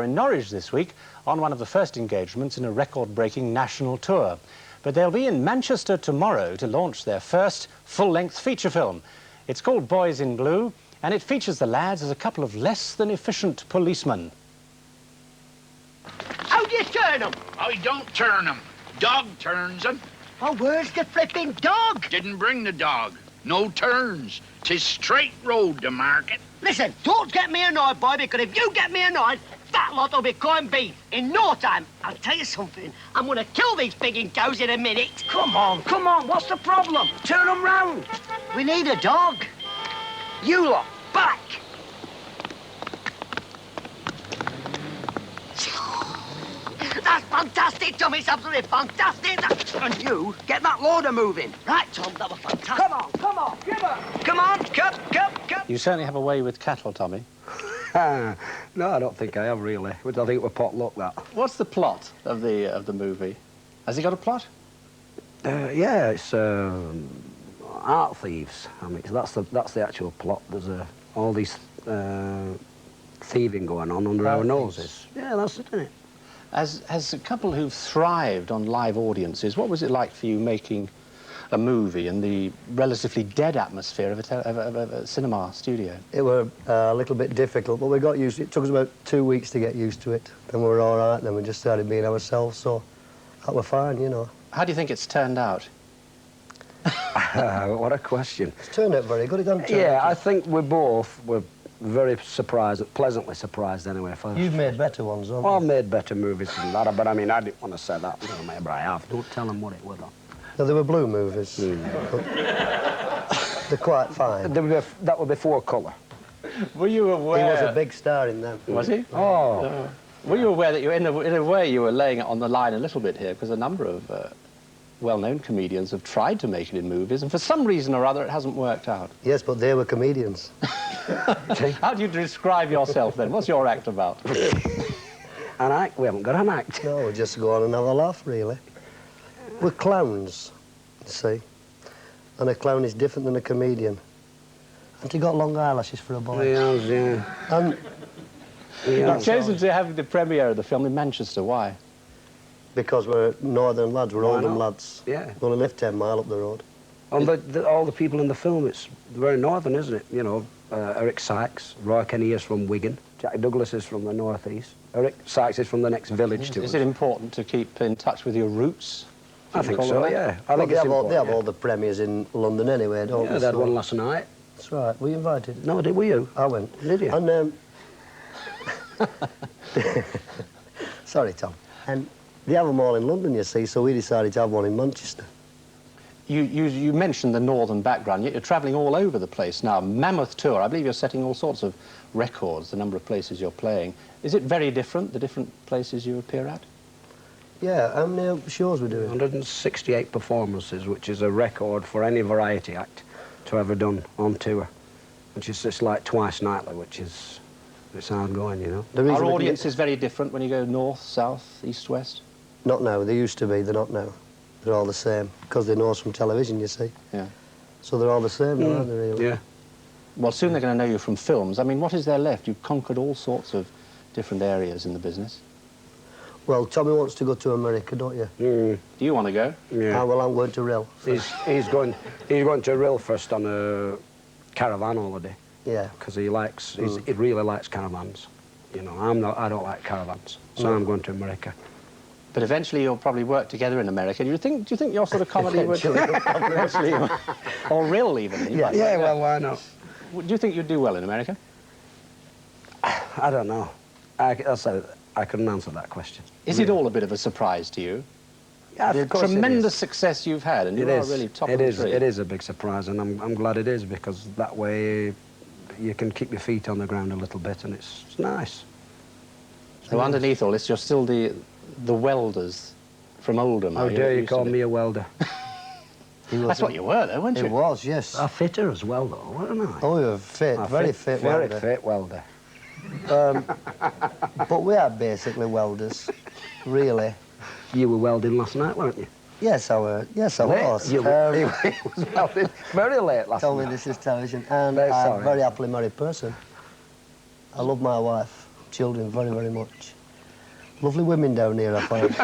In Norwich this week on one of the first engagements in a record-breaking national tour. But they'll be in Manchester tomorrow to launch their first full-length feature film. It's called Boys in Blue, and it features the lads as a couple of less than efficient policemen. How do you turn them? I don't turn them. Dog turns them. Oh, where's the flipping dog? Didn't bring the dog. No turns. 'Tis straight road to market. Listen, don't get me annoyed, boy, because if you get me annoyed, that lot will be corned beef. In no time, I'll tell you something. I'm going to kill these pigging cows in a minute. Come on, what's the problem? Turn them round. We need a dog. You lot, back. That's fantastic, Tom. It's absolutely fantastic. And you, get that loader moving. Right, Tom, that was fantastic. Come on, give her. Come on, cup. You certainly have a way with cattle, Tommy. No, I don't think I have, really. I think it was pot luck, that. What's the plot of the movie? Has he got a plot? Yeah, it's art thieves. I mean, that's the actual plot. There's all these thieving going on under our noses. Yeah, that's it, isn't it? As a couple who've thrived on live audiences, what was it like for you making a movie in the relatively dead atmosphere of a cinema studio? It were a little bit difficult, but we got used to it. It took us about 2 weeks to get used to it. Then we were all right, then we just started being ourselves, so that were fine, you know. How do you think it's turned out? What a question. It's turned out very good. Yeah, I think we both were very surprised, pleasantly surprised anyway. You've made better ones, haven't you? I've made better movies than that, but I mean, I didn't want to say that. No, maybe I have. Don't tell them what it was on. No, they were blue movies. They're quite fine. That was before colour. Were you aware? He was a big star in them. Was he? Oh. Were you aware that in a way you were laying it on the line a little bit here, because a number of well-known comedians have tried to make it in movies, and for some reason or other it hasn't worked out. Yes, but they were comedians. How do you describe yourself then? What's your act about? An act? We haven't got an act. No, we just go on and have a laugh, really. We're clowns, you see. And a clown is different than a comedian. And he got long eyelashes for a boy. Yes, yeah. And You've chosen to have the premiere of the film in Manchester. Why? because we're northern lads, we're Oldham lads. Yeah. We only live 10 mile up the road. And all the people in the film, it's very northern, isn't it? You know, Eric Sykes, Roy Kenny is from Wigan, Jack Douglas is from the northeast, Eric Sykes is from the next village to us. Is it important to keep in touch with your roots? I think so, yeah. I think they have all the premiers in London anyway, don't they? Yeah, they had one last night. That's right. Were you invited? No, were you? I went. Did you? And, sorry, Tom. And they have them all in London, you see, so we decided to have one in Manchester. You mentioned the northern background, yet you're travelling all over the place now. Mammoth tour, I believe you're setting all sorts of records, the number of places you're playing. Is it very different, the different places you appear at? Yeah, how many shows we're doing? 168 performances, which is a record for any variety act to ever done on tour, which is just like twice nightly, which is, it's hard going, you know. Our audience is very different when you go north, south, east, west? Not now, they used to be, they're not now. They're all the same, because they know us from television, you see. Yeah. So they're all the same, aren't they, really? Yeah. Well, soon they're going to know you from films. I mean, what is there left? You've conquered all sorts of different areas in the business. Well, Tommy wants to go to America, don't you? Mm. Do you want to go? Yeah. Well, I'm going to Rill. He's going to Rill first on a caravan holiday. Yeah. Because he really likes caravans. You know, I don't like caravans, so I'm going to America. But eventually you'll probably work together in America. Do you think your sort of comedy would... Eventually. Or Rill, even? Yeah, well, why not? Do you think you'd do well in America? I don't know. I couldn't answer that question. Is it all a bit of a surprise to you? Yeah, the tremendous success you've had, and you are really top of the tree. It is a big surprise, and I'm glad it is, because that way you can keep your feet on the ground a little bit, and it's nice. So underneath all this, you're still the welders from Oldham. How dare you call me a welder? That's what you were, though, weren't you? It was, yes. A fitter as well, though, weren't I? Oh, you were fit, very fit welder. Very fit welder. But we are basically welders, really. You were welding last night, weren't you? Yes, I were. Yes, I was. He was welding very late last Tell night. me this is television, and I'm a very happily married person. I love my wife. children very, very much. Lovely women down here, I found.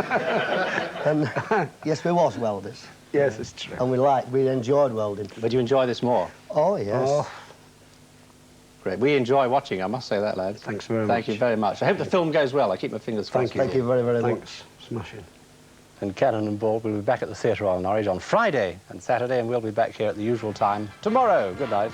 And yes, we was welders. Yes, it's true. And we enjoyed welding. But you enjoy this more? Oh, yes. Oh. Great. We enjoy watching, I must say that, lads. Thanks very much. Thank you very much. I hope the film goes well. I keep my fingers crossed. Thank you very, very much. Thanks. Smashing. And Cannon and Ball will be back at the Theatre Royal Norwich on Friday and Saturday, and we'll be back here at the usual time tomorrow. Good night.